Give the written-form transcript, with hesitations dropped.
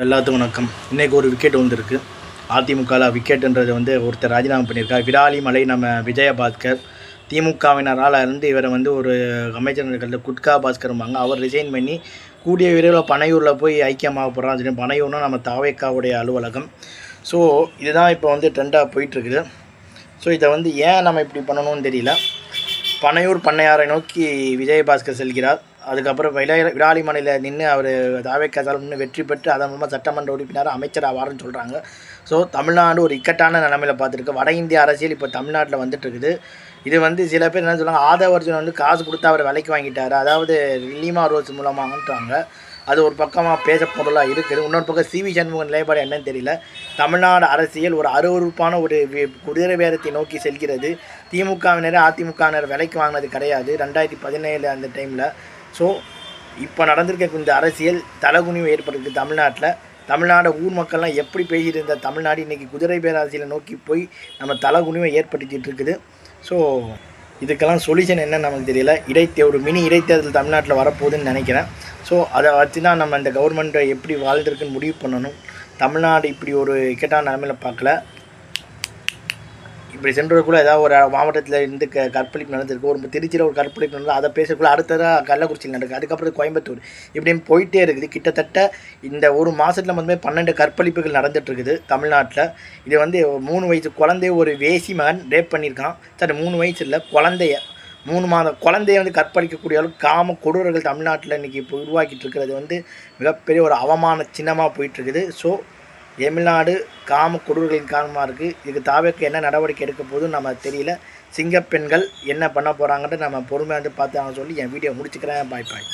எல்லாத்துக்கும் வணக்கம். இன்றைக்கி ஒரு விக்கெட் வந்திருக்கு. அதிமுகவில் விக்கெட்டுன்றது ஒருத்தர் ராஜினாமா பண்ணியிருக்கார். விராலிமலை நம்ம விஜயபாஸ்கர் திமுகவினரால் இருந்து இவரை ஒரு அமைச்சர்கள் குட்கா பாஸ்கர்பாங்க. அவர் ரிசைன் பண்ணி கூடிய விரைவில் பனையூரில் போய் ஐக்கியமாக போகிறான்னு சொல்லி, பனையூர்னால் நம்ம தாவேக்காவுடைய அலுவலகம். ஸோ இதுதான் இப்போ ட்ரெண்டாக போயிட்டுருக்குது. ஸோ இதை ஏன் நம்ம இப்படி பண்ணணும்னு தெரியல. பனையூர் பண்ணையாரை நோக்கி விஜயபாஸ்கர் செல்கிறார். அதுக்கப்புறம் விராலிமலையில் நின்று அவர் தாவேக்காசால் நின்று வெற்றி பெற்று அதன் மூலமாக சட்டமன்ற உறுப்பினர் அமைச்சர் ஆவார்னு சொல்கிறாங்க. ஸோ தமிழ்நாடு ஒரு இக்கட்டான நிலைமையில் பார்த்துருக்கு. வட இந்திய அரசியல் இப்போ தமிழ்நாட்டில் வந்துட்டுருக்குது. இது சில பேர் என்ன சொல்லுவாங்க, ஆதவர்ஜுன் காசு கொடுத்து அவர் விலைக்கு வாங்கிட்டார், அதாவது லீமா ரோஸ் மூலமாகன்றாங்க. அது ஒரு பக்கமாக பேச பொருளாக இருக்குது. இன்னொரு பக்கம் சிவி சண்முகன் நிலைப்பாடு என்னன்னு தெரியல. தமிழ்நாடு அரசியல் ஒரு அருவருப்பான ஒரு குதிரை பேரத்தை நோக்கி செல்கிறது. திமுகவினர் அதிமுகவினர் விலைக்கு வாங்கினது கிடையாது 2017 அந்த டைமில். ஸோ இப்போ நடந்திருக்க இந்த அரசியல் தலகுனிவு ஏற்பட்டிருக்கு தமிழ்நாட்டில். தமிழ்நாடு ஊர் மக்கள்லாம் எப்படி பேசிட்டு இருந்த தமிழ்நாடு இன்றைக்கி குதிரை பேரரசியலை நோக்கி போய் நம்ம தலகுனிவை ஏற்படுத்திகிட்டு இருக்குது. ஸோ இதுக்கெல்லாம் சொல்யூஷன் என்னன்னு நமக்கு தெரியல. ஒரு மினி இடைத்தேர்தல் தமிழ்நாட்டில் வரப்போகுதுன்னு நினைக்கிறேன். ஸோ அதை வச்சு தான் நம்ம இந்த கவர்மெண்ட்டை எப்படி வாழ்ந்துருக்குன்னு முடிவு பண்ணணும். தமிழ்நாடு இப்படி ஒரு இக்கட்டான நிலைமையில் பார்க்கல. இப்படி சென்றதுக்குள்ளே ஏதாவது ஒரு மாவட்டத்தில் இருந்து கற்பழிப்பு நடந்திருக்கு. ஒரு திருச்சியில் ஒரு கற்பழிப்பு நடந்தது, அதை பேசக்குள்ளே அடுத்ததாக கள்ளக்குறிச்சியில் நடக்குது, அதுக்கப்புறம் கோயம்புத்தூர், இப்படின்னு போயிட்டே இருக்குது. கிட்டத்தட்ட இந்த ஒரு மாதத்தில் 12 கற்பழிப்புகள் நடந்துகிட்ருக்குது தமிழ்நாட்டில். இது 3 வயசு குழந்தைய ஒரு வேசி மகன் ரேப் பண்ணியிருக்கான். சரி 3 வயசு இல்லை, குழந்தைய 3 மாத குழந்தைய கற்பழிக்கக்கூடிய அளவுக்கு காம கொடூரர்கள் தமிழ்நாட்டில் இன்றைக்கி இப்போ உருவாக்கிட்டு இருக்கிறது மிகப்பெரிய ஒரு அவமான சின்னமாக போயிட்டுருக்குது. ஸோ தமிழ்நாடு காம கொடூரர்களின் காரணமாக இருக்குது. இதுக்கு தாவேக்கு என்ன நடவடிக்கை எடுக்க போதுன்னு நம்ம தெரியல. சிங்கப்பெண்கள் என்ன பண்ண போகிறாங்கன்ட்டு நம்ம பொறுமையாக பார்த்து அவங்க சொல்லி என் வீடியோ முடிச்சுக்கிறேன். பாய் பாய்.